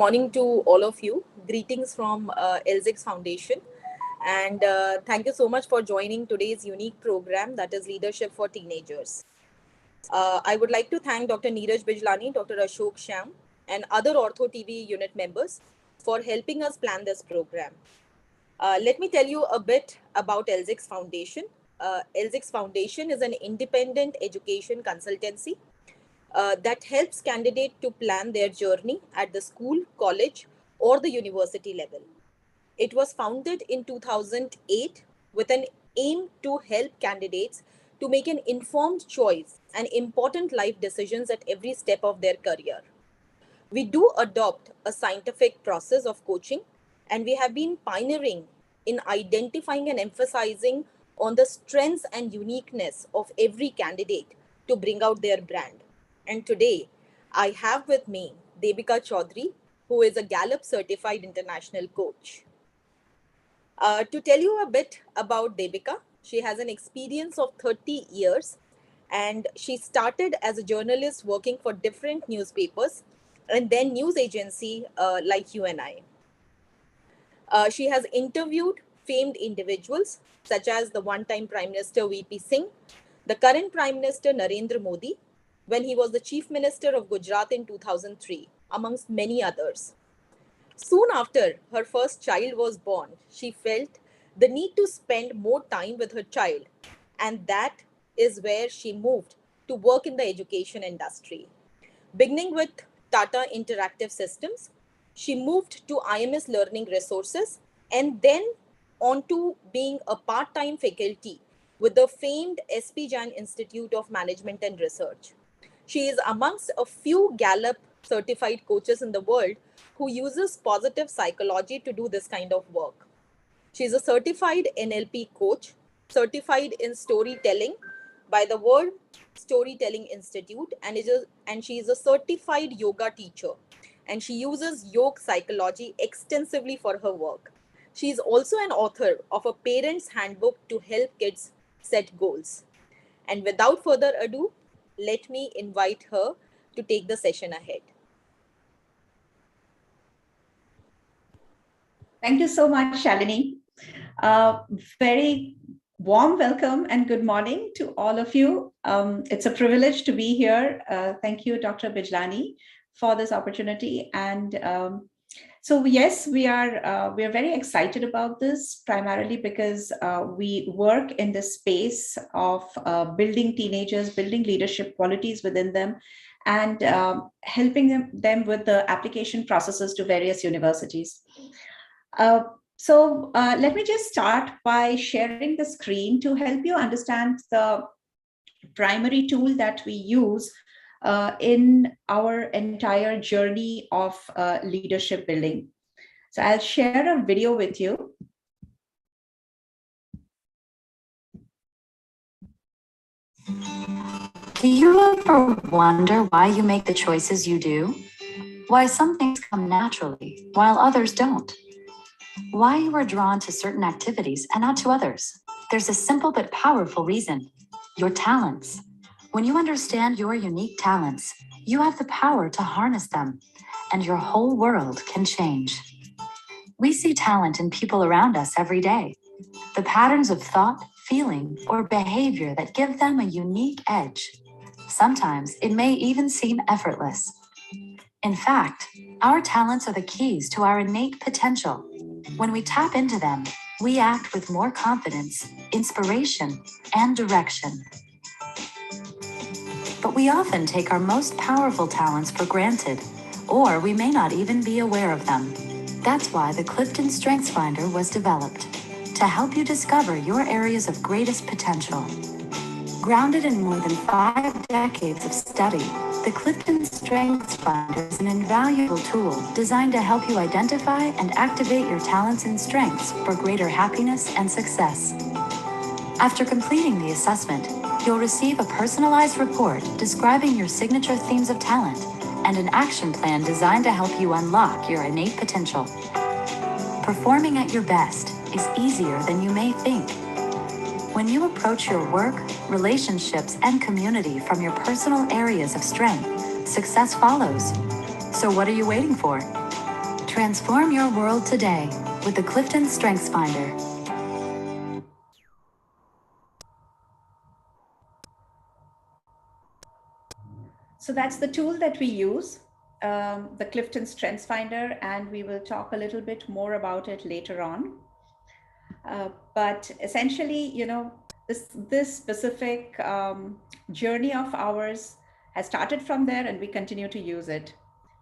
Morning to all of you. Greetings from LZIX Foundation. And thank you so much for joining today's unique program that is Leadership for Teenagers. I would like to thank Dr. Neeraj Bijlani, Dr. Ashok, Shyam, and other OrthoTV unit members for helping us plan this program. Let me tell you a bit about LZIX Foundation. LZIX Foundation is an independent education consultancy that helps candidates to plan their journey at the school, college, or the university level. It was founded in 2008 with an aim to help candidates to make an informed choice and important life decisions at every step of their career. We do adopt a scientific process of coaching, and we have been pioneering in identifying and emphasizing on the strengths and uniqueness of every candidate to bring out their brand. And today, I have with me Debika Chaudhuri, who is a Gallup certified international coach. To tell you a bit about Debika, she has an experience of 30 years and she started as a journalist working for different newspapers and then news agency like you and I. She has interviewed famed individuals such as the one-time Prime Minister VP Singh, the current Prime Minister Narendra Modi, when he was the Chief Minister of Gujarat in 2003, amongst many others. Soon after her first child was born, she felt the need to spend more time with her child, and that is where she moved to work in the education industry. Beginning with Tata Interactive Systems, she moved to IMS Learning Resources and then on to being a part-time faculty with the famed SP Jain Institute of Management and Research. She is amongst a few Gallup certified coaches in the world who uses positive psychology to do this kind of work. She is a certified NLP coach, certified in storytelling by the World Storytelling Institute, and she is a certified yoga teacher. And she uses yoga psychology extensively for her work. She is also an author of a parent's handbook to help kids set goals. And without further ado, let me invite her to take the session ahead. Thank you so much, Shalini. Very warm welcome and good morning to all of you. It's a privilege to be here. Thank you, Dr. Bijlani, for this opportunity. And so, yes, we are very excited about this, primarily because we work in the space of building teenagers, building leadership qualities within them, and helping them with the application processes to various universities. So let me just start by sharing the screen to help you understand the primary tool that we use in our entire journey of leadership building. So I'll share a video with you. Do you ever wonder why you make the choices you do? Why some things come naturally while others don't? Why you are drawn to certain activities and not to others? There's a simple but powerful reason: your talents. When you understand your unique talents, you have the power to harness them, and your whole world can change. We see talent in people around us every day. The patterns of thought, feeling, or behavior that give them a unique edge. Sometimes it may even seem effortless. In fact, our talents are the keys to our innate potential. When we tap into them, we act with more confidence, inspiration, and direction. But we often take our most powerful talents for granted, or we may not even be aware of them. That's why the Clifton Strengths Finder was developed, to help you discover your areas of greatest potential. Grounded in more than 5 decades of study, the Clifton Strengths Finder is an invaluable tool designed to help you identify and activate your talents and strengths for greater happiness and success. After completing the assessment, you'll receive a personalized report describing your signature themes of talent and an action plan designed to help you unlock your innate potential. Performing at your best is easier than you may think. When you approach your work, relationships, and community from your personal areas of strength, success follows. So what are you waiting for? Transform your world today with the Clifton StrengthsFinder. So that's the tool that we use, the Clifton StrengthsFinder, and we will talk a little bit more about it later on. But essentially, this specific journey of ours has started from there, and we continue to use it.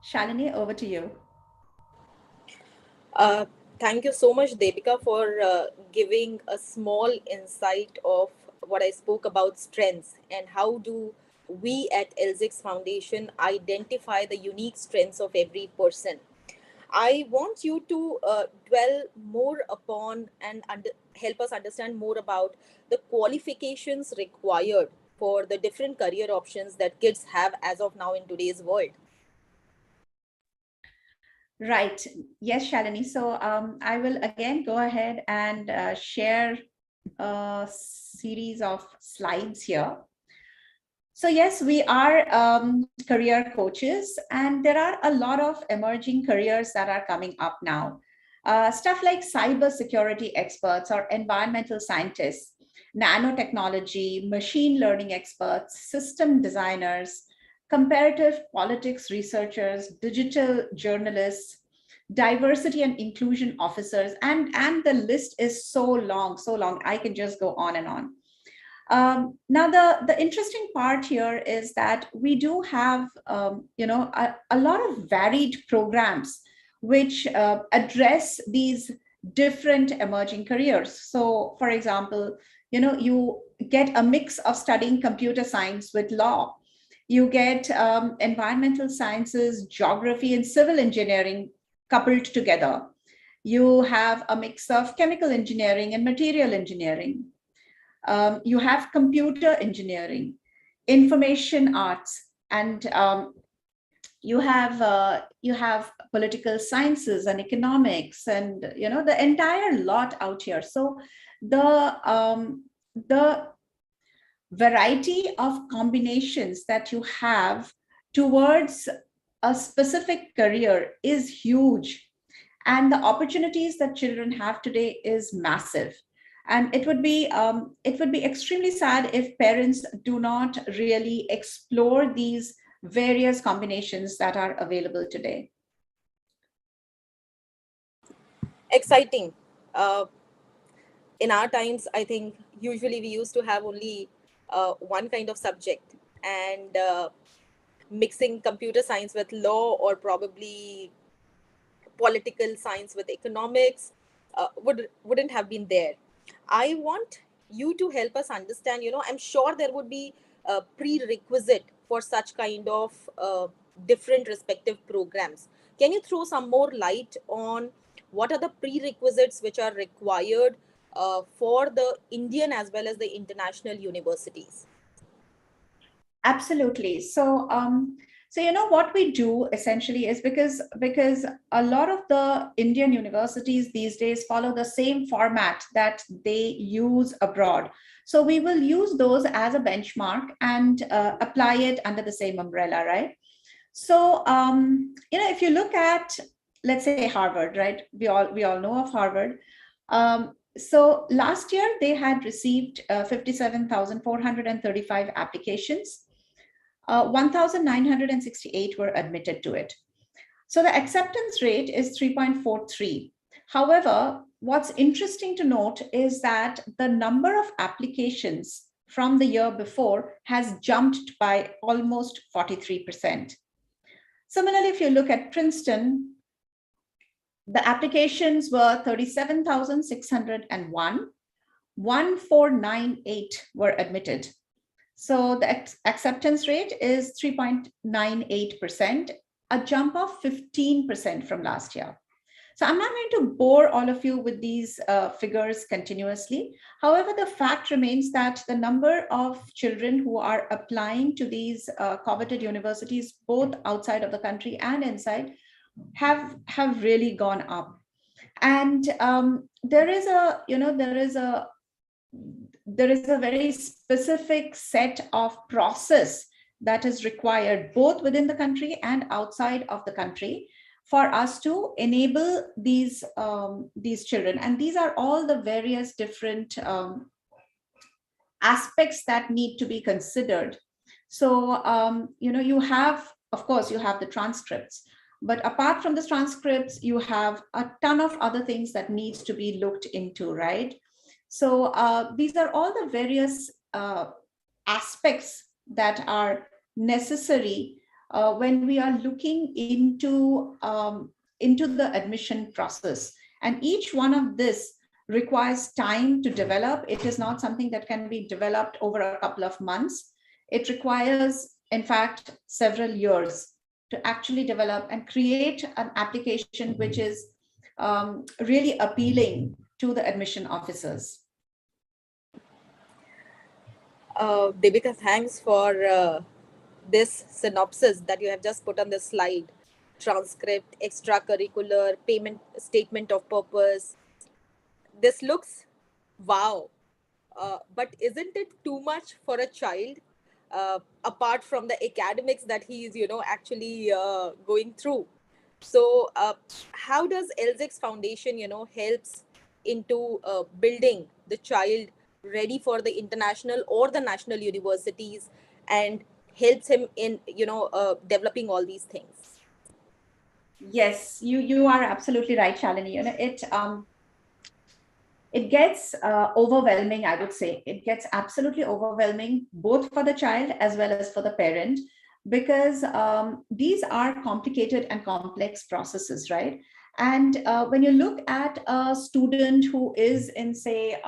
Shalini, over to you. Thank you so much, Debika, for giving a small insight of what I spoke about strengths and how do we at LZIX Foundation identify the unique strengths of every person. I want you to dwell more upon and help us understand more about the qualifications required for the different career options that kids have as of now in today's world. Right. Yes, Shalini. So I will again go ahead and share a series of slides here. So yes, we are career coaches, and there are a lot of emerging careers that are coming up now. Stuff like cybersecurity experts or environmental scientists, nanotechnology, machine learning experts, system designers, comparative politics researchers, digital journalists, diversity and inclusion officers, and the list is so long. I can just go on and on. Now, the interesting part here is that we do have, a lot of varied programs which address these different emerging careers. So, for example, you get a mix of studying computer science with law. You get environmental sciences, geography, and civil engineering coupled together. You have a mix of chemical engineering and material engineering. You have computer engineering, information arts, and you have political sciences and economics, and the entire lot out here. So the variety of combinations that you have towards a specific career is huge, and the opportunities that children have today is massive. And it would be extremely sad if parents do not really explore these various combinations that are available today. Exciting. In our times, I think usually we used to have only one kind of subject, and mixing computer science with law or probably political science with economics wouldn't have been there. I want you to help us understand, I'm sure there would be a prerequisite for such kind of different respective programs. Can you throw some more light on what are the prerequisites which are required for the Indian as well as the international universities? Absolutely. So what we do essentially is because a lot of the Indian universities these days follow the same format that they use abroad. So we will use those as a benchmark and apply it under the same umbrella, right? So if you look at, let's say, Harvard, right? We all know of Harvard. So last year they had received 57,435 applications. 1,968 were admitted to it. So the acceptance rate is 3.43. However, what's interesting to note is that the number of applications from the year before has jumped by almost 43%. Similarly, if you look at Princeton, the applications were 37,601. 1,498 were admitted. So the acceptance rate is 3.98%, a jump of 15% from last year. So I'm not going to bore all of you with these figures continuously. However, the fact remains that the number of children who are applying to these coveted universities, both outside of the country and inside, have really gone up. And there is a very specific set of process that is required both within the country and outside of the country for us to enable these children. And these are all the various different aspects that need to be considered. So, you have, of course, you have the transcripts, but apart from the transcripts, you have a ton of other things that needs to be looked into, right? So these are all the various aspects that are necessary when we are looking into the admission process. And each one of this requires time to develop. It is not something that can be developed over a couple of months. It requires, in fact, several years to actually develop and create an application which is really appealing to the admission officers. Debika, thanks for this synopsis that you have just put on the slide. Transcript, extracurricular, payment statement of purpose. This looks wow. But isn't it too much for a child, apart from the academics that he is, actually going through? So how does LZIX Foundation, helps into building the child ready for the international or the national universities, and helps him in, developing all these things? Yes, you are absolutely right, Shalini. It gets overwhelming, I would say. It gets absolutely overwhelming, both for the child as well as for the parent, because these are complicated and complex processes, right? And when you look at a student who is in, say,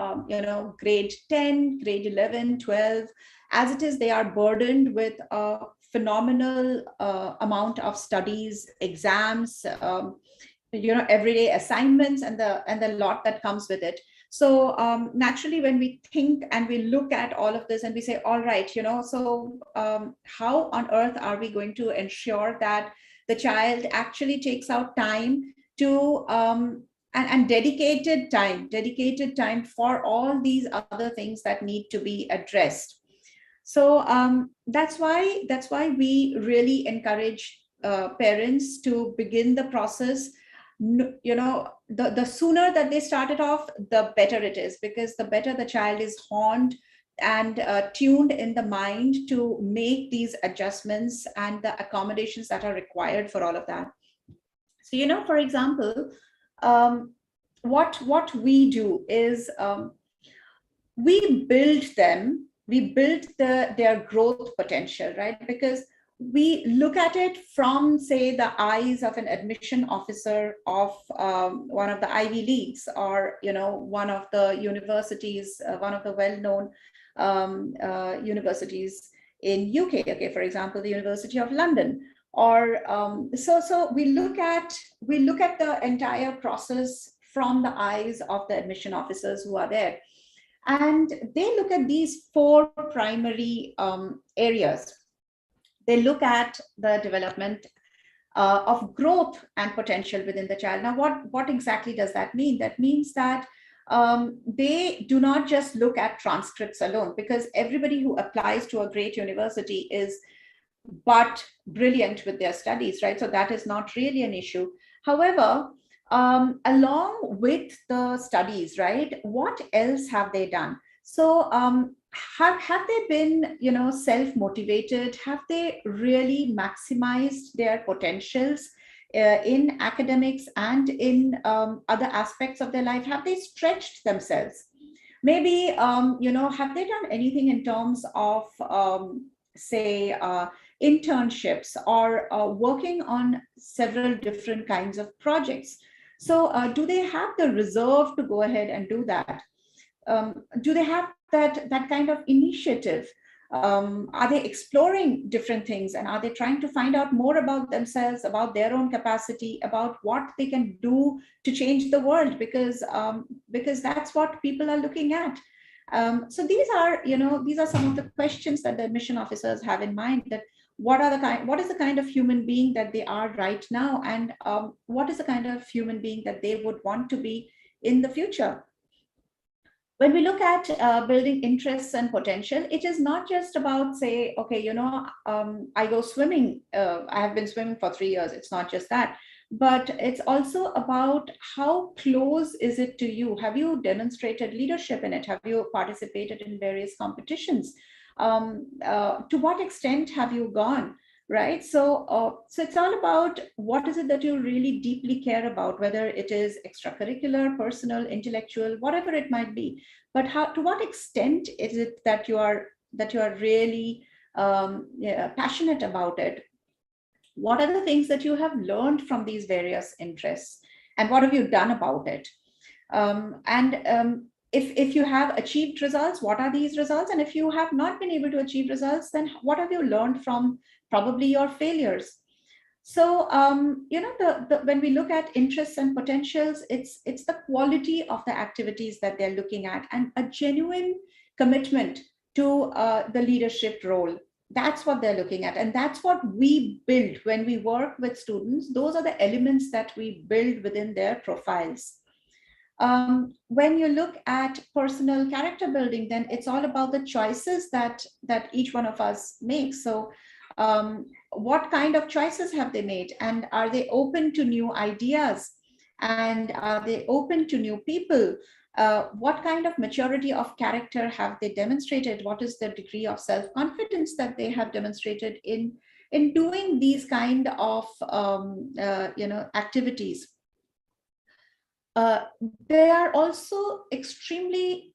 grade 10, grade 11, 12, as it is, they are burdened with a phenomenal amount of studies, exams, everyday assignments, and the lot that comes with it. So naturally, when we think and we look at all of this and we say, all right, so how on earth are we going to ensure that the child actually takes out time to and dedicated time for all these other things that need to be addressed? So that's why we really encourage parents to begin the process. The sooner that they start it off, the better it is, because the better the child is honed and tuned in the mind to make these adjustments and the accommodations that are required for all of that. So, for example, what we do is we build their growth potential, right? Because we look at it from, say, the eyes of an admission officer of one of the Ivy Leagues, or one of the universities, one of the well-known universities in UK. Okay, for example, the University of London. Or so we look at the entire process from the eyes of the admission officers who are there. And they look at these four primary areas. They look at the development of growth and potential within the child. Now, what exactly does that mean? That means that they do not just look at transcripts alone, because everybody who applies to a great university is but brilliant with their studies, right? So that is not really an issue. However, along with the studies, right, what else have they done? So have they been, self-motivated? Have they really maximized their potentials in academics and in other aspects of their life? Have they stretched themselves? Maybe, have they done anything in terms of, say, internships, or working on several different kinds of projects? So do they have the reserve to go ahead and do that? Do they have that kind of initiative? Are they exploring different things, and are they trying to find out more about themselves, about their own capacity, about what they can do to change the world? Because that's what people are looking at. So these are some of the questions that the admission officers have in mind, that what is the kind of human being that they are right now, and what is the kind of human being that they would want to be in the future. When we look at building interests and potential, it is not just about, say, okay, I go swimming. I have been swimming for 3 years. It's not just that. but it's also about how close is it to you? Have you demonstrated leadership in it? Have you participated in various competitions? To what extent have you gone? Right. So it's all about what is it that you really deeply care about, whether it is extracurricular, personal, intellectual, whatever it might be. But how, to what extent is it that you are really passionate about it? What are the things that you have learned from these various interests, and what have you done about it? And if you have achieved results, what are these results? And if you have not been able to achieve results, then what have you learned from probably your failures? So when we look at interests and potentials, it's the quality of the activities that they're looking at, and a genuine commitment to the leadership role. That's what they're looking at, and that's what we build when we work with students. Those are the elements that we build within their profiles. When you look at personal character building, then it's all about the choices that each one of us makes. So what kind of choices have they made, and are they open to new ideas, and are they open to new people? What kind of maturity of character have they demonstrated? What is the degree of self-confidence that they have demonstrated in doing these kind of activities? They are also extremely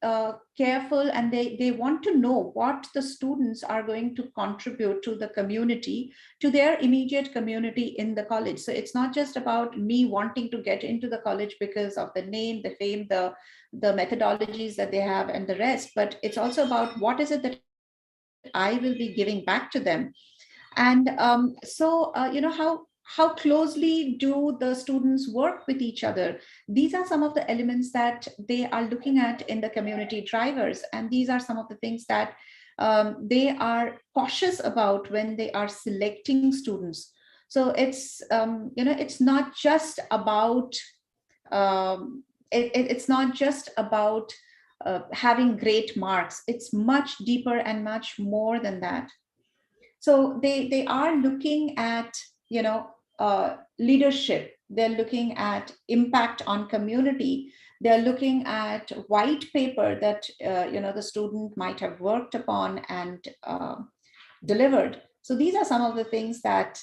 careful, and they want to know what the students are going to contribute to the community, to their immediate community in the college. So it's not just about me wanting to get into the college because of the name, the fame, the methodologies that they have and the rest, but it's also about what is it that I will be giving back to them. And how closely do the students work with each other? These are some of the elements that they are looking at in the community drivers, and these are some of the things that they are cautious about when they are selecting students. So it's not just about it's not just about having great marks. It's much deeper and much more than that. So they are looking at leadership. They're looking at impact on community. They're looking at white paper that the student might have worked upon and delivered. So these are some of the things that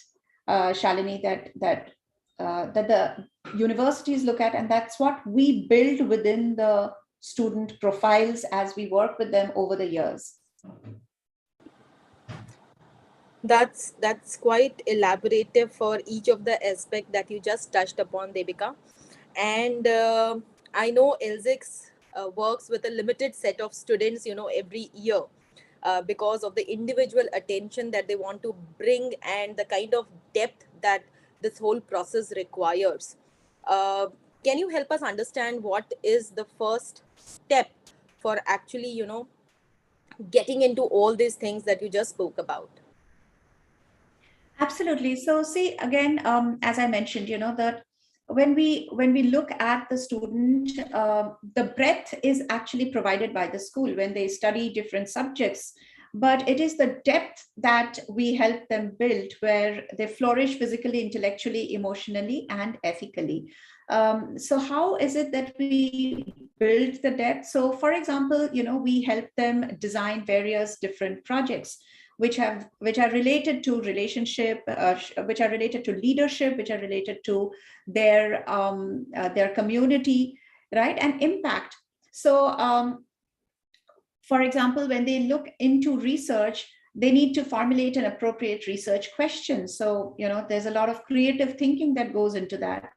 Shalini, that the universities look at, and that's what we build within the student profiles as we work with them over the years. That's quite elaborative for each of the aspect that you just touched upon, Debika. And I know LZIX works with a limited set of students, every year, because of the individual attention that they want to bring and the kind of depth that this whole process requires. Can you help us understand what is the first step for actually, getting into all these things that you just spoke about? Absolutely. So see, again, as I mentioned, that when we look at the student, the breadth is actually provided by the school when they study different subjects, but it is the depth that we help them build, where they flourish physically, intellectually, emotionally, and ethically. So how is it that we build the depth? So for example, we help them design various different projects which are related to relationship, which are related to leadership, which are related to their community, right, and impact. So for example, when they look into research, they need to formulate an appropriate research question. So there's a lot of creative thinking that goes into that.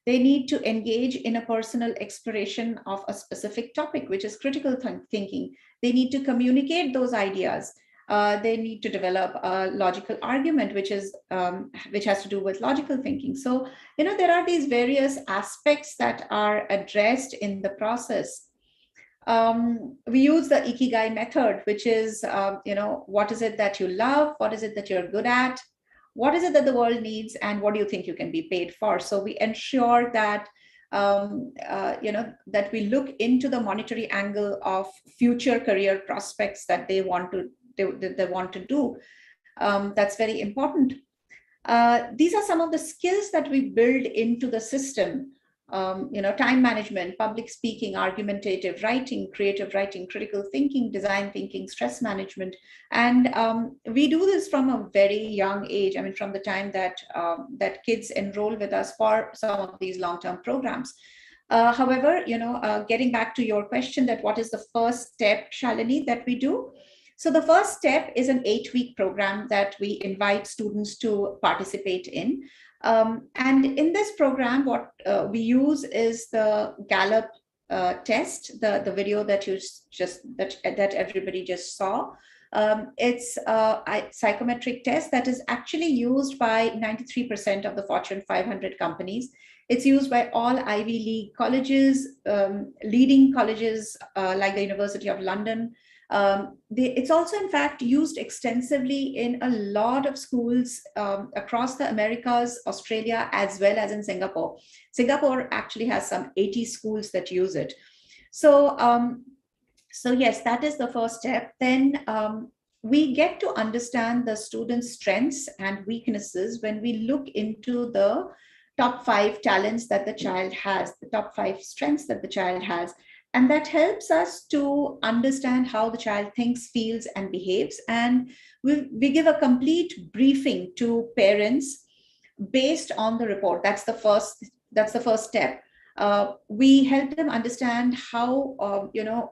They need to engage in a personal exploration of a specific topic, which is critical thinking. They need to communicate those ideas. They need to develop a logical argument, which has to do with logical thinking. So, there are these various aspects that are addressed in the process. We use the ikigai method, which is, what is it that you love? What is it that you're good at? What is it that the world needs? And what do you think you can be paid for? So we ensure that that we look into the monetary angle of future career prospects that they want to do. That's very important. These are some of the skills that we build into the system. Time management, public speaking, argumentative writing, creative writing, critical thinking, design thinking, stress management. And we do this from a very young age. I mean, from the time that kids enroll with us for some of these long-term programs. However, getting back to your question, that what is the first step, Shalini, that we do? So the first step is an 8-week program that we invite students to participate in. And in this program, what we use is the Gallup test, the video that you that everybody just saw. It's a psychometric test that is actually used by 93% of the Fortune 500 companies. It's used by all Ivy League colleges, leading colleges like the University of London. It's also, in fact, used extensively in a lot of schools across the Americas, Australia, as well as in Singapore. Singapore actually has some 80 schools that use it. So, so yes, that is the first step. Then we get to understand the students' strengths and weaknesses when we look into the top 5 talents that the child has, the top 5 strengths that the child has. And that helps us to understand how the child thinks, feels, and behaves. And we give a complete briefing to parents based on the report. That's the first step. We help them understand how,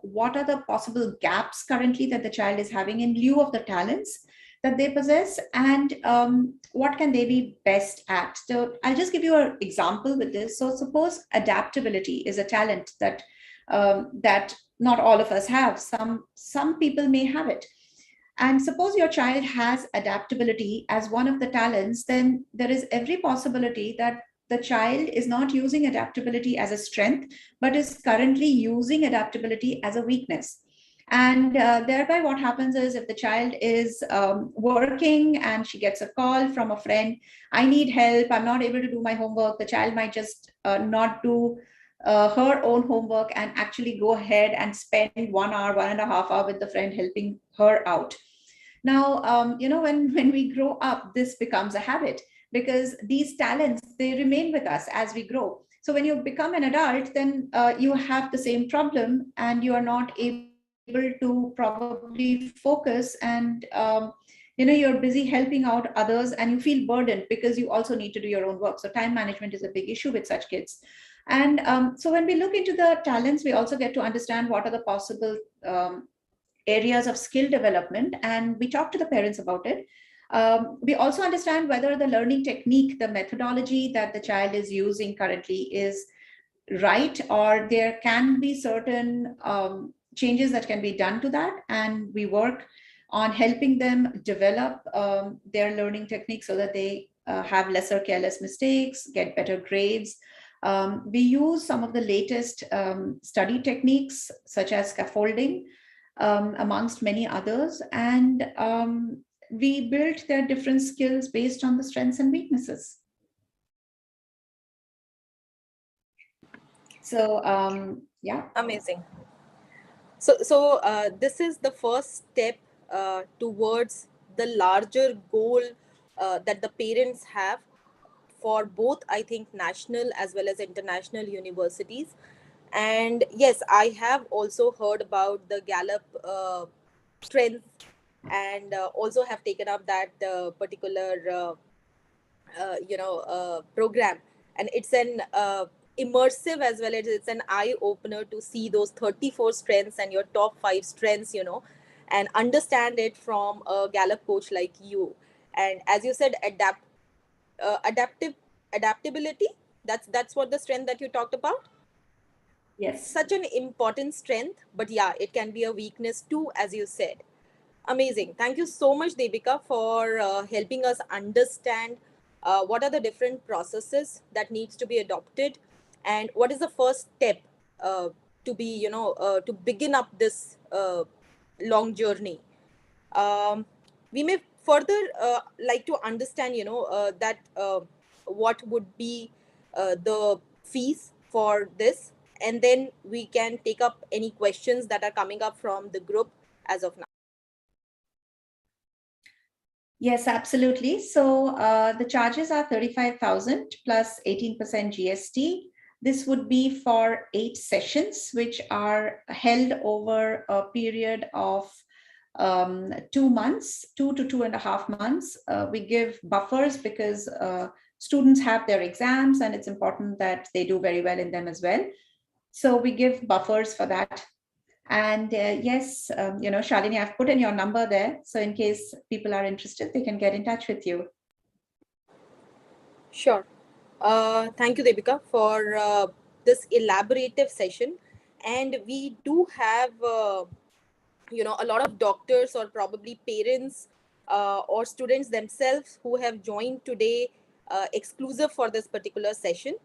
what are the possible gaps currently that the child is having in lieu of the talents that they possess, and what can they be best at. So I'll just give you an example with this. So suppose adaptability is a talent that not all of us have. Some people may have it. And suppose your child has adaptability as one of the talents, then there is every possibility that the child is not using adaptability as a strength, but is currently using adaptability as a weakness. And thereby what happens is, if the child is working and she gets a call from a friend, I need help, I'm not able to do my homework, the child might just not do her own homework and actually go ahead and spend 1 hour, 1.5 hours with the friend helping her out. Now, when we grow up, this becomes a habit, because these talents, they remain with us as we grow. So when you become an adult, then you have the same problem and you are not able to probably focus, and you're busy helping out others and you feel burdened because you also need to do your own work. So time management is a big issue with such kids. And so when we look into the talents, we also get to understand what are the possible areas of skill development, and we talk to the parents about it. We also understand whether the learning technique, the methodology that the child is using currently is right, or there can be certain changes that can be done to that. And we work on helping them develop their learning techniques so that they have lesser careless mistakes, get better grades. We use some of the latest study techniques, such as scaffolding, amongst many others. And we build their different skills based on the strengths and weaknesses. So, yeah. Amazing. So this is the first step towards the larger goal that the parents have for both, I think, national as well as international universities. And yes, I have also heard about the Gallup strength, and also have taken up that particular program. And it's an immersive as well as it's an eye opener to see those 34 strengths and your top 5 strengths, and understand it from a Gallup coach like you. And as you said, adaptability, that's what the strength that you talked about. Yes. Such an important strength, but yeah, it can be a weakness too, as you said. Amazing. Thank you so much, Debika, for helping us understand what are the different processes that needs to be adopted, and what is the first step to be, to begin up this long journey. We may further like to understand, that what would be the fees for this, and then we can take up any questions that are coming up from the group as of now. Yes, absolutely. So the charges are 35,000 plus 18% GST. This would be for 8 sessions, which are held over a period of 2 months, 2 to 2.5 months. We give buffers because students have their exams and it's important that they do very well in them as well. So we give buffers for that. And yes, Shalini, I've put in your number there. So in case people are interested, they can get in touch with you. Sure. Thank you, Debika, for this elaborative session. And we do have, a lot of doctors or probably parents or students themselves who have joined today exclusive for this particular session.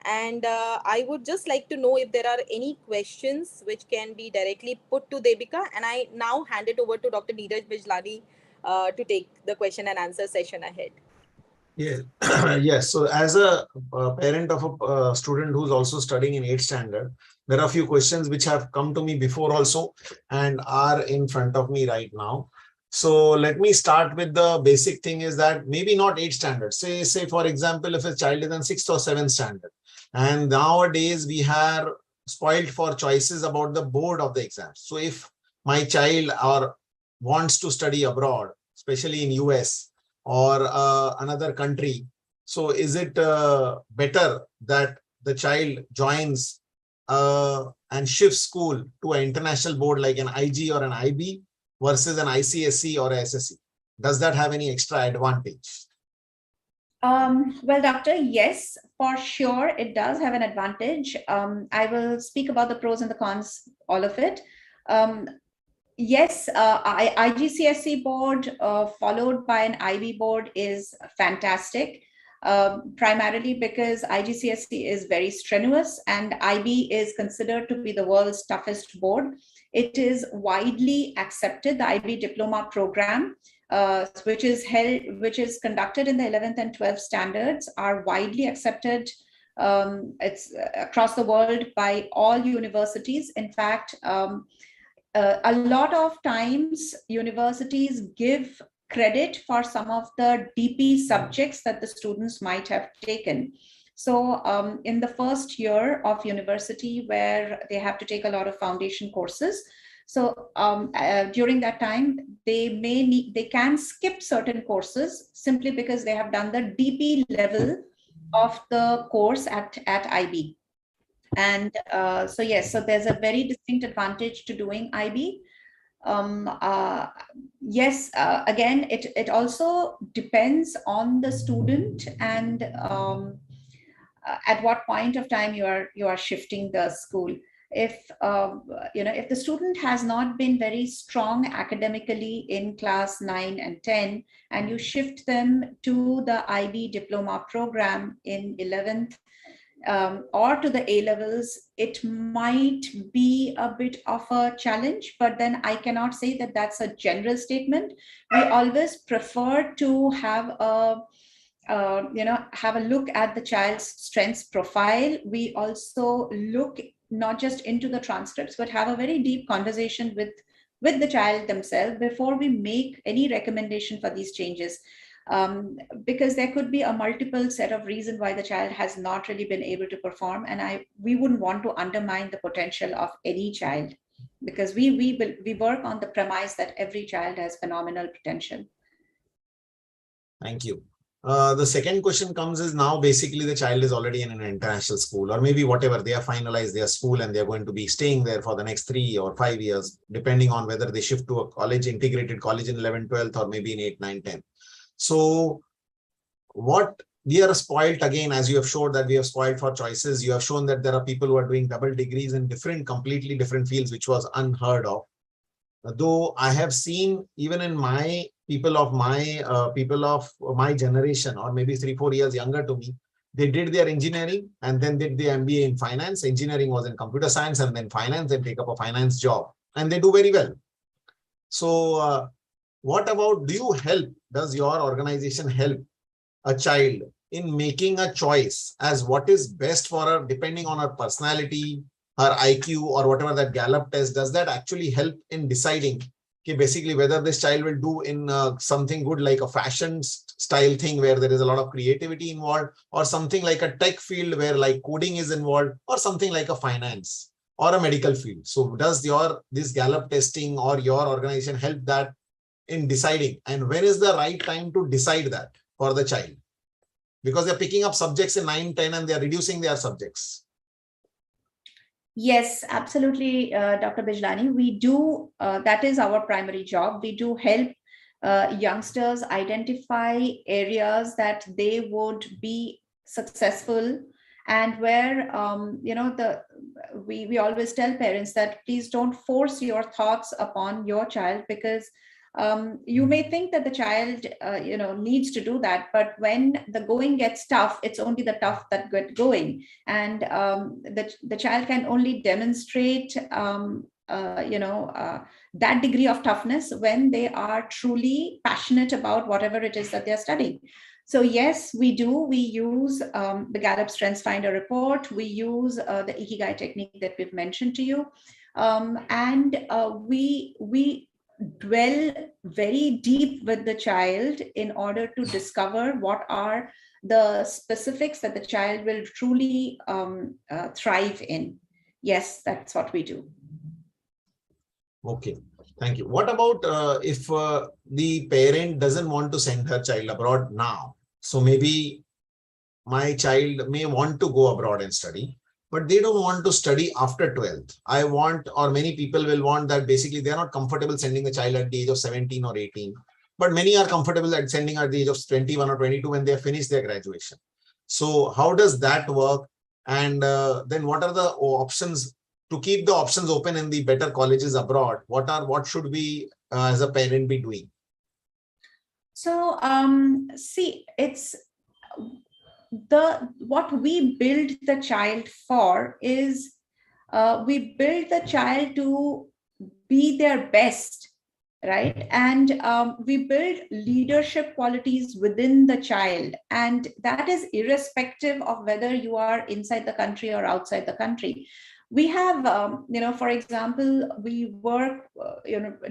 And I would just like to know if there are any questions which can be directly put to Debika. And I now hand it over to Dr. Neeraj Bijlani to take the question and answer session ahead. Yeah. Yes. So as a parent of a student who's also studying in 8th standard, there are a few questions which have come to me before also and are in front of me right now. So let me start with the basic thing is that maybe not 8th standard. Say for example, if a child is in 6th or 7th standard, and nowadays we are spoiled for choices about the board of the exams. So if my child wants to study abroad, especially in US, or another country. So is it better that the child joins and shifts school to an international board like an IG or an IB versus an ICSE or a SSE? Does that have any extra advantage? Well, doctor, yes, for sure, it does have an advantage. I will speak about the pros and the cons, all of it. Yes, IGCSE board followed by an IB board is fantastic, primarily because IGCSE is very strenuous and IB is considered to be the world's toughest board. It is widely accepted, the IB diploma program, which is conducted in the 11th and 12th standards, are widely accepted. It's across the world by all universities. In fact, a lot of times universities give credit for some of the DP subjects that the students might have taken. So in the first year of university where they have to take a lot of foundation courses, so during that time, they can skip certain courses simply because they have done the DP level of the course at IB. And so yes, so there's a very distinct advantage to doing IB. Yes, again, it also depends on the student and at what point of time you are shifting the school. If if the student has not been very strong academically in class 9 and 10, and you shift them to the IB diploma program in 11th or to the A levels, it might be a bit of a challenge, but then I cannot say that that's a general statement. We always prefer to have a have a look at the child's strengths profile. We also look not just into the transcripts, but have a very deep conversation with the child themselves before we make any recommendation for these changes. Because there could be a multiple set of reasons why the child has not really been able to perform, and we wouldn't want to undermine the potential of any child, because we work on the premise that every child has phenomenal potential. Thank you. The second question comes is now basically the child is already in an international school, or maybe whatever, they have finalized their school and they're going to be staying there for the next 3 or 5 years, depending on whether they shift to a college, integrated college in 11, 12, or maybe in 8, 9, 10. So what we are spoiled again, as you have showed that we have spoiled for choices. You have shown that there are people who are doing double degrees in completely different fields, which was unheard of. Though I have seen even in my people of my generation, or maybe 3-4 years younger to me, they did their engineering and then did the MBA in finance. Engineering was in computer science and then finance, and take up a finance job, and they do very well. So what about, does your organization help a child in making a choice as what is best for her, depending on her personality, her IQ, or whatever that Gallup test? Does that actually help in deciding basically whether this child will do in something good like a fashion style thing where there is a lot of creativity involved, or something like a tech field where like coding is involved, or something like a finance or a medical field. So does this Gallup testing or your organization help that in deciding? And when is the right time to decide that for the child? Because they're picking up subjects in 9, 10 and they're reducing their subjects. Yes, absolutely, Dr. Bijlani. We do, that is our primary job. We do help youngsters identify areas that they would be successful, and where, we always tell parents that please don't force your thoughts upon your child, because you may think that the child needs to do that, but when the going gets tough, it's only the tough that get going, and the child can only demonstrate that degree of toughness when they are truly passionate about whatever it is that they're studying. So yes, we use the Gallup Strengths Finder report. We use the ikigai technique that we've mentioned to you, and we dwell very deep with the child in order to discover what are the specifics that the child will truly thrive in. Yes, that's what we do. Okay, thank you. What about if the parent doesn't want to send her child abroad now? So maybe my child may want to go abroad and study, but they don't want to study after 12th. I want, or many people will want that basically they're not comfortable sending the child at the age of 17 or 18, but many are comfortable at sending at the age of 21 or 22 when they have finished their graduation. So how does that work? And then what are the options to keep the options open in the better colleges abroad? What should we as a parent be doing? So see, it's what we build the child for is we build the child to be their best, right? And we build leadership qualities within the child, and that is irrespective of whether you are inside the country or outside the country. We have, for example, we work,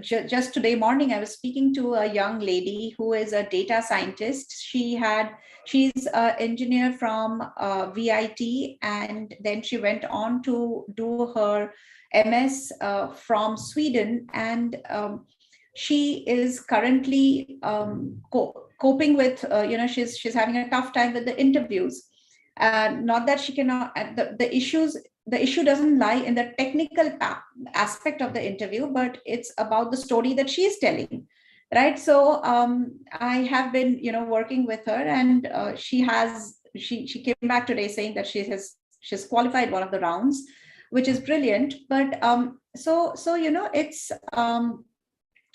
just today morning, I was speaking to a young lady who is a data scientist. She's an engineer from VIT, and then she went on to do her MS from Sweden. And she is currently coping with, she's having a tough time with the interviews. Not that she cannot, the issue doesn't lie in the technical aspect of the interview, but it's about the story that she is telling, right? So I have been, working with her, and she came back today saying that she's qualified one of the rounds, which is brilliant. But so it's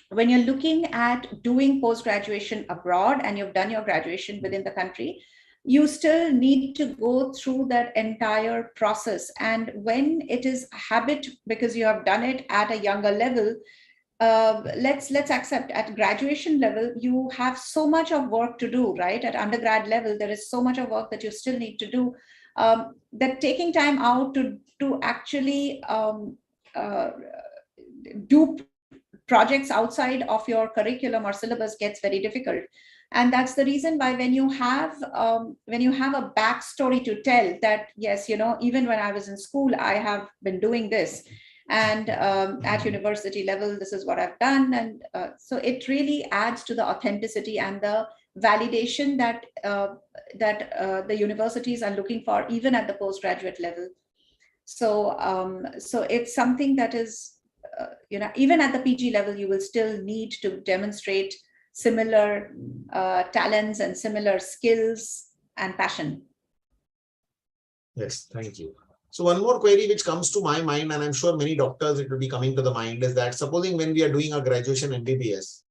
when you're looking at doing post-graduation abroad and you've done your graduation within the country, you still need to go through that entire process. And when it is habit, because you have done it at a younger level, let's accept at graduation level, you have so much of work to do, right? At undergrad level, there is so much of work that you still need to do, that taking time out to actually do projects outside of your curriculum or syllabus gets very difficult. And that's the reason why when you have a backstory to tell that, yes, even when I was in school, I have been doing this, and at university level, this is what I've done. And so it really adds to the authenticity and the validation that the universities are looking for, even at the postgraduate level. So it's something that is, even at the PG level, you will still need to demonstrate similar talents and similar skills and passion. Yes, thank you. So one more query which comes to my mind, and I'm sure many doctors it will be coming to the mind, is that supposing when we are doing a graduation MBBS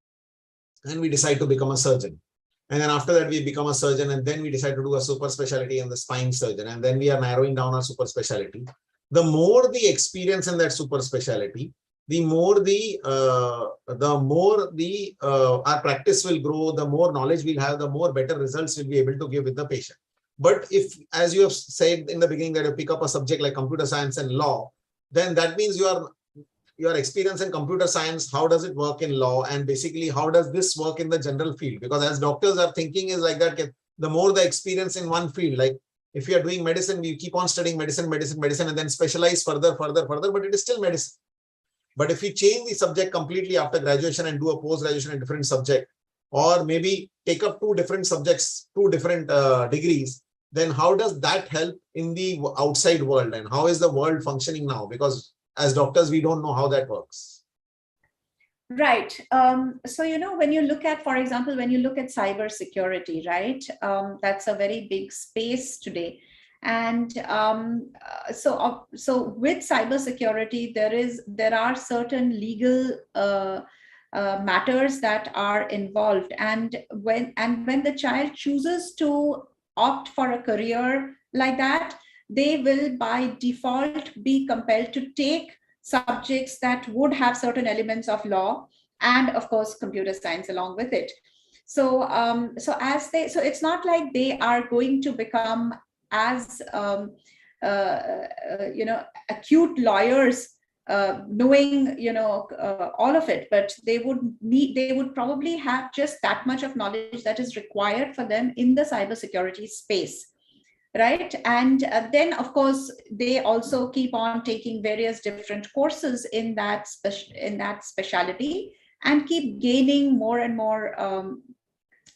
and we decide to become a surgeon, and then after that we become a surgeon, and then we decide to do a super specialty in the spine surgeon, and then we are narrowing down our super specialty. The more the experience in that super specialty, the more our practice will grow, the more knowledge we'll have, the more better results we'll be able to give with the patient. But if, as you have said in the beginning, that you pick up a subject like computer science and law, then that means you are your experience in computer science, how does it work in law, and basically how does this work in the general field? Because as doctors are thinking is like that, the more the experience in one field, like if you are doing medicine, we keep on studying medicine, and then specialize further, but it is still medicine. But if we change the subject completely after graduation and do a post-graduation in a different subject, or maybe take up two different subjects, two different degrees, then how does that help in the outside world, and how is the world functioning now? Because as doctors, we don't know how that works. Right. So, when you look at, for example, when you look at cyber security, right, that's a very big space today. And so with cybersecurity, there are certain legal matters that are involved, and when the child chooses to opt for a career like that, they will by default be compelled to take subjects that would have certain elements of law and of course computer science along with it. So it's not like they are going to become as acute lawyers, knowing all of it, but they would probably have just that much of knowledge that is required for them in the cybersecurity space, right? And then of course they also keep on taking various different courses in that specialty and keep gaining more and more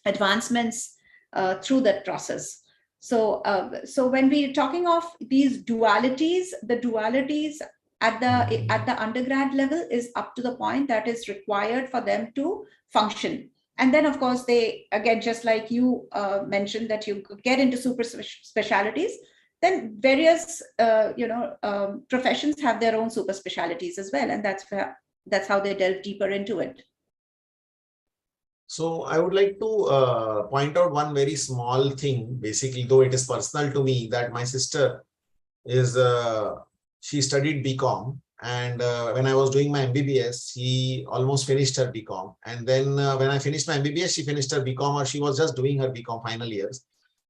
advancements through that process. So when we're talking of these dualities, the dualities at the undergrad level is up to the point that is required for them to function. And then, of course, they, again, just like you mentioned, that you could get into super specialties, then various, professions have their own super specialties as well. And that's how they delve deeper into it. So I would like to point out one very small thing, basically, though it is personal to me, that my sister is, she studied BCom. And when I was doing my MBBS, she almost finished her BCom. And then when I finished my MBBS, she finished her BCom, or she was just doing her BCom final years.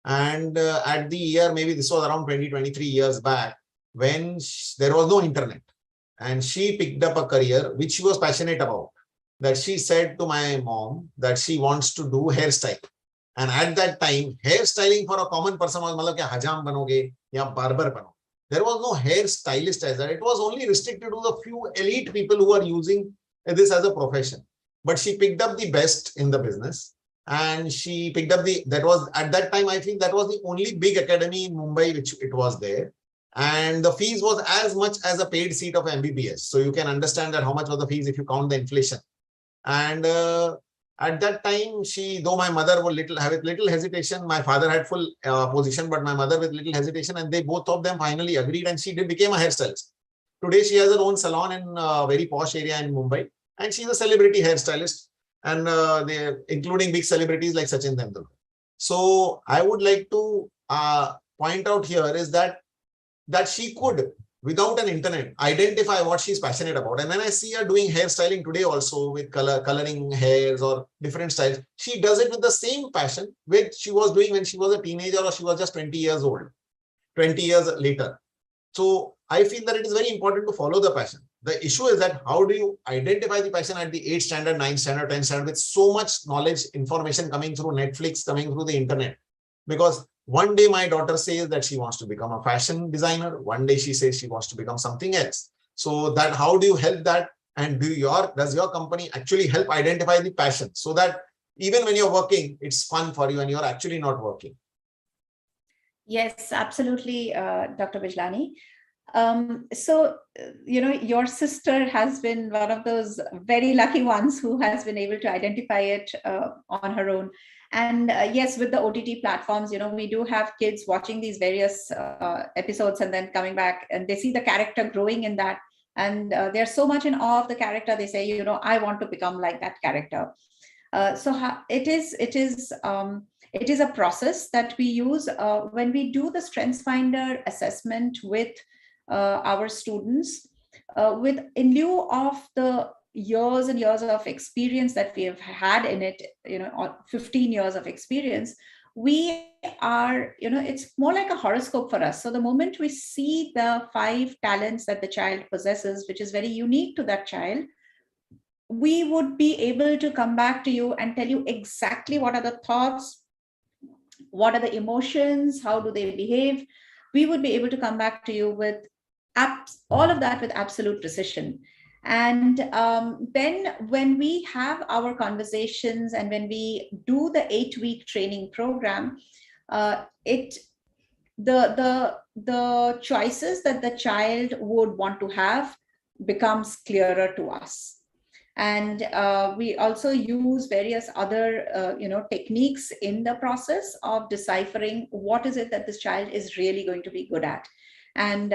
And at the year, maybe this was around 23 years back, when there was no internet. And she picked up a career which she was passionate about. That she said to my mom that she wants to do hairstyle. And at that time, hairstyling for a common person was matlab, hajam banoge ya barber bano. There was no hairstylist as that. It was only restricted to the few elite people who are using this as a profession. But she picked up the best in the business. And she picked up that was at that time, I think that was the only big academy in Mumbai, which it was there. And the fees was as much as a paid seat of MBBS. So you can understand that how much was the fees if you count the inflation. And at that time, though my mother would have little hesitation, my father had full position, but my mother with little hesitation, and they both of them finally agreed, and she became a hairstylist. Today, she has her own salon in a very posh area in Mumbai, and she's a celebrity hairstylist, and including big celebrities like Sachin Tendulkar. So I would like to point out here is that she could, without an internet, identify what she's passionate about. And when I see her doing hairstyling today also with coloring hairs or different styles, she does it with the same passion which she was doing when she was a teenager or she was just 20 years old, 20 years later. So I feel that it is very important to follow the passion. The issue is that how do you identify the passion at the 8th standard, 9th standard, 10th standard with so much knowledge, information coming through Netflix, coming through the internet? Because one day my daughter says that she wants to become a fashion designer. One day she says she wants to become something else. So that how do you help that? And does your company actually help identify the passion so that even when you're working, it's fun for you and you're actually not working? Yes, absolutely, Dr. Bijlani. Your sister has been one of those very lucky ones who has been able to identify it on her own. And yes, with the OTT platforms, we do have kids watching these various episodes and then coming back and they see the character growing in that. And they're so much in awe of the character. They say, I want to become like that character. It is a process that we use when we do the StrengthsFinder assessment with our students, in lieu of the years and years of experience that we have had in it, 15 years of experience. we are, it's more like a horoscope for us. So the moment we see the 5 talents that the child possesses, which is very unique to that child, we would be able to come back to you and tell you exactly what are the thoughts, what are the emotions, how do they behave. We would be able to come back to you with all of that with absolute precision. And then when we have our conversations and when we do the 8-week training program, the choices that the child would want to have becomes clearer to us. And we also use various other techniques in the process of deciphering what is it that this child is really going to be good at. And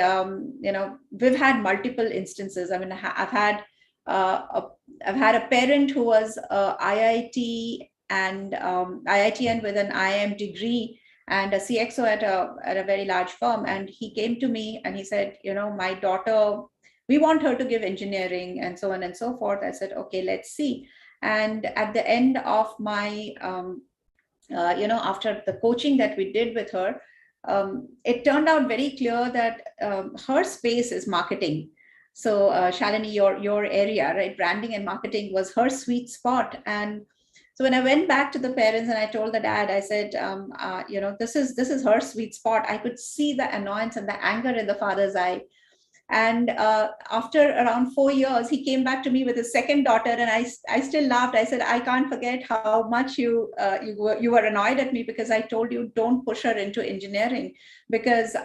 we've had multiple instances. I mean, I've had a parent who was IIT and IITN with an IIM degree and a CXO at a very large firm, and he came to me and he said, my daughter, we want her to give engineering and so on and so forth. I said, okay, let's see. And at the end of my, after the coaching that we did with her, it turned out very clear that her space is marketing. So Shalini, your area, right? Branding and marketing was her sweet spot. And so when I went back to the parents and I told the dad, I said, this is her sweet spot. I could see the annoyance and the anger in the father's eye. And after around 4 years, he came back to me with his second daughter, and I still laughed. I said, I can't forget how much you were annoyed at me because I told you don't push her into engineering, because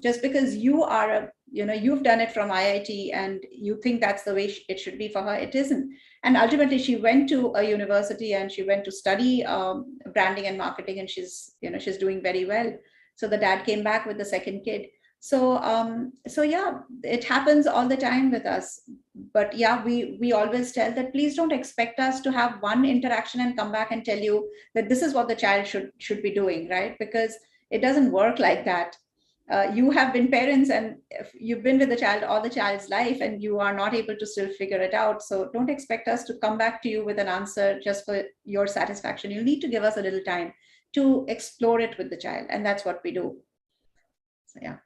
just because you are you've done it from IIT and you think that's the way it should be for her, it isn't. And ultimately, she went to a university and she went to study branding and marketing, and she's doing very well. So the dad came back with the second kid. So yeah, it happens all the time with us. But yeah, we always tell that please don't expect us to have one interaction and come back and tell you that this is what the child should be doing, right? Because it doesn't work like that. You have been parents and you've been with the child all the child's life, and you are not able to still figure it out. So don't expect us to come back to you with an answer just for your satisfaction. You need to give us a little time to explore it with the child, and that's what we do. So yeah.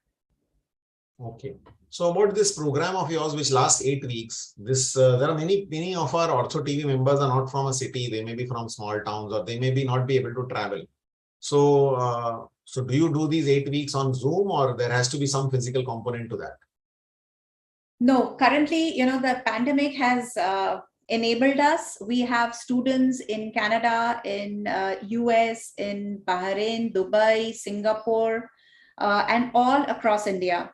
Okay. So about this program of yours, which lasts 8 weeks, there are many of our OrthoTV members are not from a city. They may be from small towns, or they may be not be able to travel. So, so do you do these 8 weeks on Zoom, or there has to be some physical component to that? No, currently, the pandemic has enabled us. We have students in Canada, in US, in Bahrain, Dubai, Singapore, and all across India.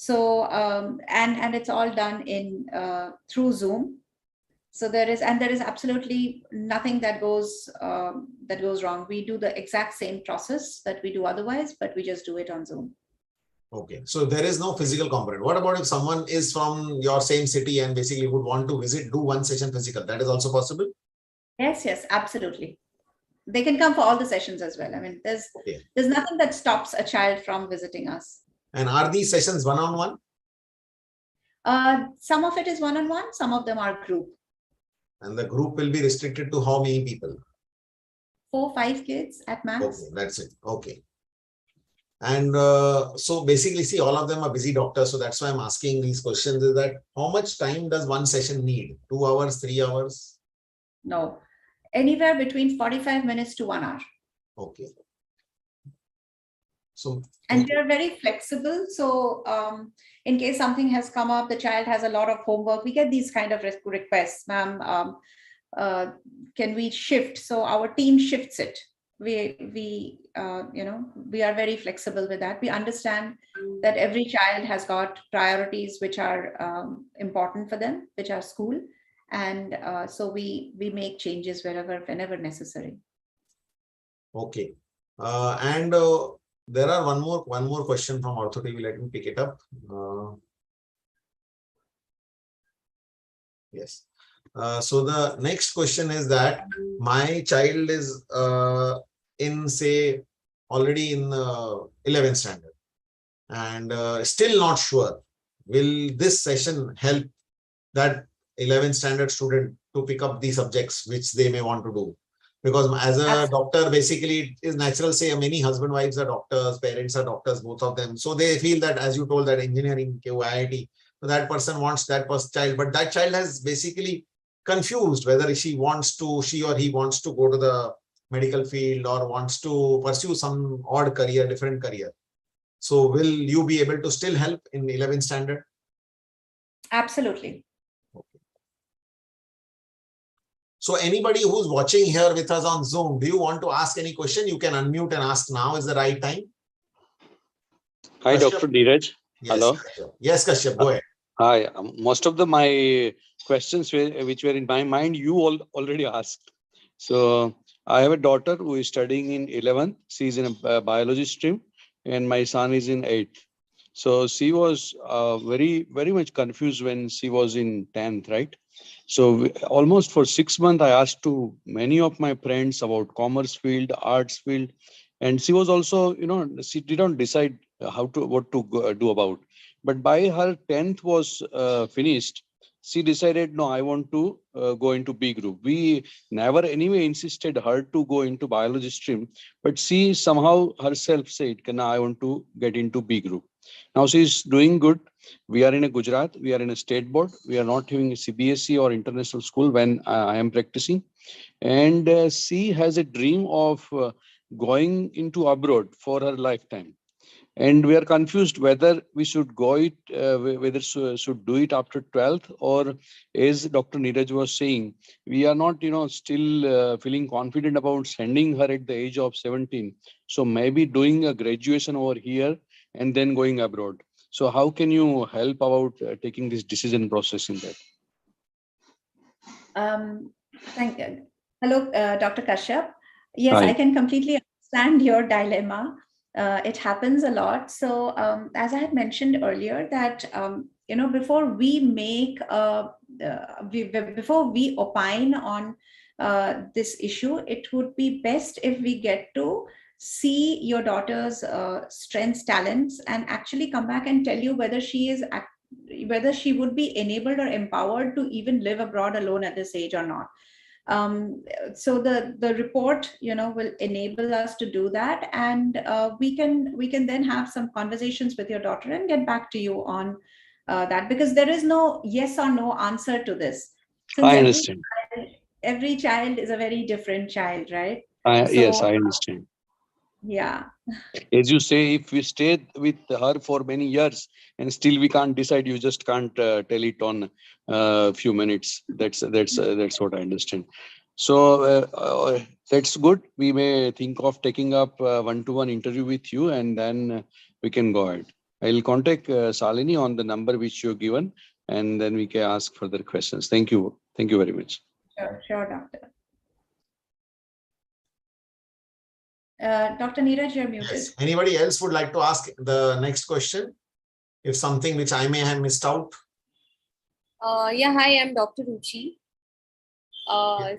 So and it's all done in through Zoom. So there is absolutely nothing that goes wrong. We do the exact same process that we do otherwise, but we just do it on Zoom. Okay, so there is no physical component. What about if someone is from your same city and basically would want to do one session physical? That is also possible? Yes, absolutely. They can come for all the sessions as well. I mean, there's nothing that stops a child from visiting us. And are these sessions one-on-one? Some of it is one-on-one, some of them are group. And the group will be restricted to how many people? 4-5 kids at max. Okay, that's it. Okay. And so basically, see, all of them are busy doctors. So that's why I'm asking these questions, is that how much time does one session need? 2 hours, 3 hours? No, anywhere between 45 minutes to 1 hour. Okay. So, and we are very flexible. So in case something has come up, the child has a lot of homework, we get these kind of requests, ma'am, can we shift? So our team shifts it. We are very flexible with that. We understand that every child has got priorities which are important for them, which are school. And so we make changes whenever necessary. Okay. There are one more question from OrthoTV. Let me pick it up. Yes. So the next question is that my child is already in 11th standard and still not sure. Will this session help that 11th standard student to pick up the subjects which they may want to do? Because as a doctor, basically it is natural, say many husband wives are doctors, parents are doctors, both of them. So they feel that, as you told, that engineering, IIT, so that person wants that child, but that child has basically confused whether she or he wants to go to the medical field or wants to pursue some odd career, different career. So will you be able to still help in 11th standard? Absolutely. Okay. So anybody who's watching here with us on Zoom, do you want to ask any question? You can unmute and ask now is the right time. Hi, Kashyap? Dr. Neeraj. Yes, Hello. Kashyap. Yes, Kashyap, go ahead. Hi. Most of my questions which were in my mind, you already asked. So I have a daughter who is studying in 11th. She's in a biology stream, and my son is in 8th. So she was very much confused when she was in 10th, right? So almost for 6 months, I asked to many of my friends about commerce field, arts field, and she was also, she didn't decide what to do about. But by her 10th was finished, she decided, no, I want to go into B group. We never anyway insisted her to go into biology stream, but she somehow herself said, I want to get into B group. Now she's doing good. We are in a Gujarat. We are in a state board. We are not having a CBSE or international school when I am practicing. And she has a dream of going into abroad for her lifetime. And we are confused whether we should go it, whether should do it after 12th, or as Dr. Neeraj was saying, we are not, still feeling confident about sending her at the age of 17. So maybe doing a graduation over here and then going abroad. So how can you help about taking this decision process in that? Thank you. Hello, Dr. Kashyap. Yes, Hi. I can completely understand your dilemma. It happens a lot. So as I had mentioned earlier that, before we make, before we opine on this issue, it would be best if we get to see your daughter's strengths, talents, and actually come back and tell you whether whether she would be enabled or empowered to even live abroad alone at this age or not. So the report, will enable us to do that, and we can then have some conversations with your daughter and get back to you on that, because there is no yes or no answer to this. Since I understand. every child is a very different child, right? Yes, I understand. Yeah. As you say, if we stay with her for many years and still we can't decide, you just can't tell it on a few minutes. That's what I understand. So that's good. We may think of taking up one-to-one interview with you, and then we can go ahead. I'll contact Shalini on the number which you've given, and then we can ask further questions. Thank you. Thank you very much. Sure, doctor. Dr. Neeraj, you're muted. Yes. Anybody else would like to ask the next question? If something which I may have missed out. Yeah, hi, I'm Dr. Ruchi.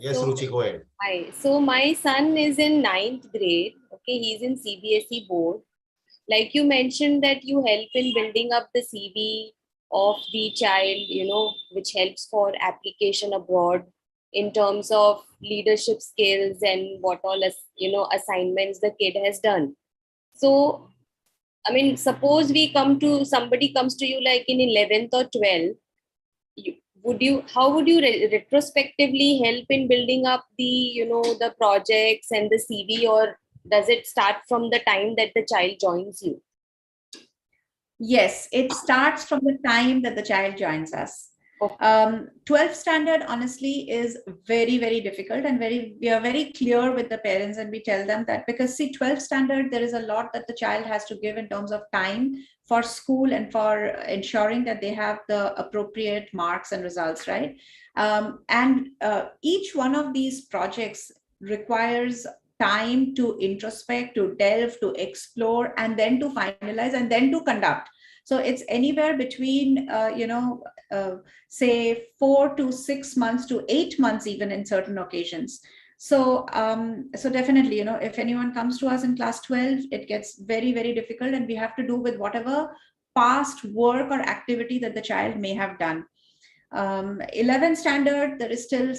Yes, Ruchi, go ahead. Hi. So my son is in 9th grade. Okay, he's in CBSE board. Like you mentioned that you help in building up the CV of the child, which helps for application abroad in terms of leadership skills and what all, assignments the kid has done. So, I mean, suppose somebody comes to you like in 11th or 12th, how would you retrospectively help in building up the projects and the CV, or does it start from the time that the child joins you? Yes, it starts from the time that the child joins us. Okay. 12th standard, honestly, is very, very difficult, and we are very clear with the parents, and we tell them that, because see, 12th standard, there is a lot that the child has to give in terms of time for school and for ensuring that they have the appropriate marks and results, right? And each one of these projects requires time to introspect, to delve, to explore, and then to finalize, and then to conduct. So it's anywhere between, say 4 to 6 months to 8 months, even in certain occasions. So, so definitely, if anyone comes to us in class 12, it gets very, very difficult, and we have to do with whatever past work or activity that the child may have done. 11th standard, there is still,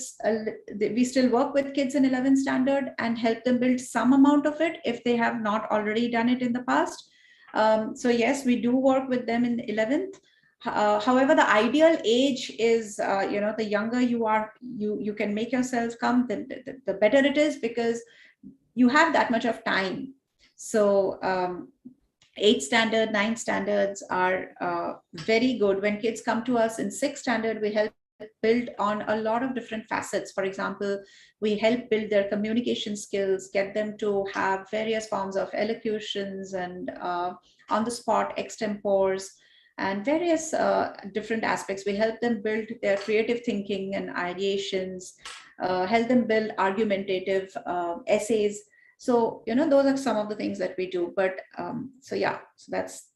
we still work with kids in 11th standard and help them build some amount of it if they have not already done it in the past. So yes, we do work with them in 11th. However, the ideal age is, the younger you are, you can make yourself come, the better it is, because you have that much of time. So 8th standard, 9th standards are very good. When kids come to us in 6th standard, we help build on a lot of different facets. For example, we help build their communication skills, get them to have various forms of elocutions and on the spot extempores and various different aspects. We help them build their creative thinking and ideations, help them build argumentative essays. So, those are some of the things that we do. But so that's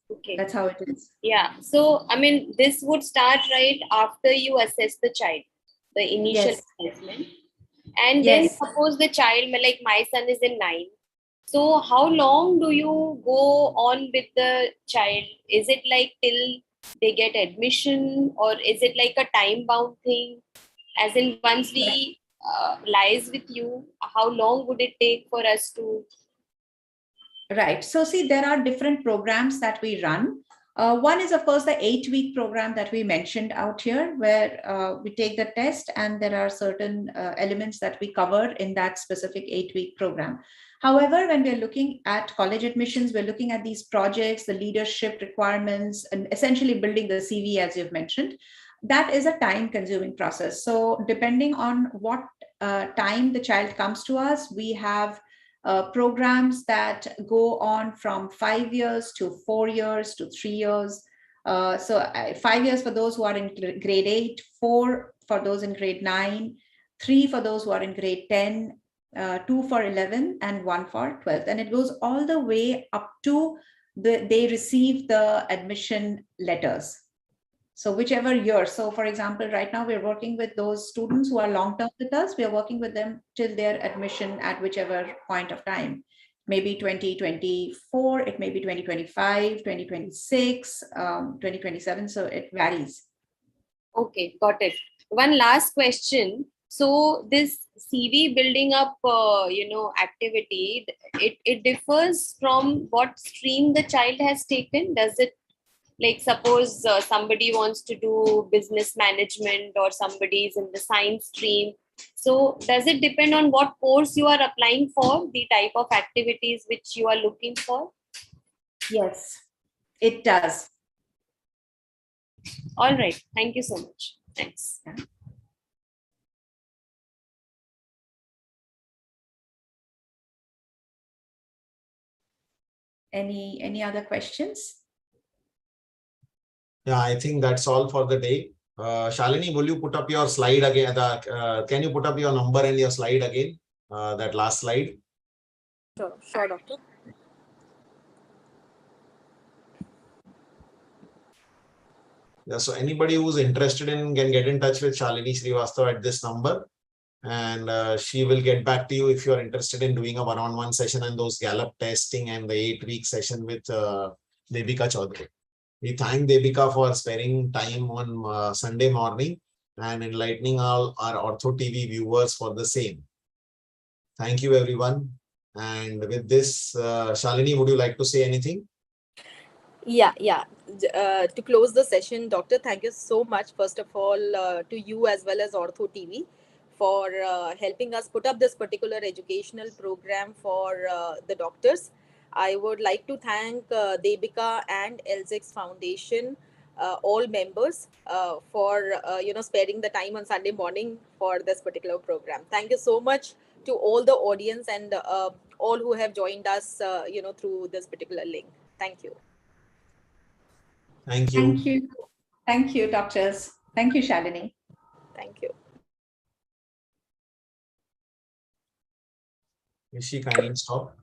how it is. Yeah. So, I mean, this would start right after you assess the child, the initial assessment. And then suppose the child, like my son is in 9. So how long do you go on with the child? Is it like till they get admission, or is it like a time bound thing? As in, once we liaise with you, how long would it take for us to? Right. So see, there are different programs that we run. One is, of course, the 8-week program that we mentioned out here, where we take the test and there are certain elements that we cover in that specific 8-week program. However, when we're looking at college admissions, we're looking at these projects, the leadership requirements, and essentially building the CV, as you've mentioned. That is a time-consuming process. So depending on what time the child comes to us, we have programs that go on from 5 years to 4 years to 3 years. So 5 years for those who are in grade 8, 4 for those in grade 9, 3 for those who are in grade 10, 2 for 11, and 1 for 12. And it goes all the way up to they receive the admission letters. So whichever year. So for example, right now we're working with those students who are long-term with us. We are working with them till their admission at whichever point of time. Maybe 2024, it may be 2025, 2026, 2027. So it varies. Okay, got it. One last question. So this CV building up, activity, it differs from what stream the child has taken. Does it? Like suppose somebody wants to do business management or somebody is in the science stream. So does it depend on what course you are applying for, the type of activities which you are looking for? Yes, it does. All right. Thank you so much. Thanks. Any other questions? Yeah, I think that's all for the day. Shalini, will you put up your slide again? Can you put up your number and your slide again? That last slide. Sure, doctor. Yeah, so anybody who's interested in can get in touch with Shalini Srivastava at this number, and she will get back to you if you're interested in doing a one-on-one session and those Gallup testing and the 8-week session with Debika Chaudhuri. We thank Debika for sparing time on Sunday morning and enlightening all our OrthoTV viewers for the same. Thank you, everyone. And with this, Shalini, would you like to say anything? Yeah. To close the session, doctor, thank you so much, first of all, to you as well as OrthoTV for helping us put up this particular educational program for the doctors. I would like to thank Debika and LZX Foundation, all members, for sparing the time on Sunday morning for this particular program. Thank you so much to all the audience and all who have joined us, through this particular link. Thank you. Thank you. Thank you. Thank you, doctors. Thank you, Shalini. Thank you. Is she kindly stop?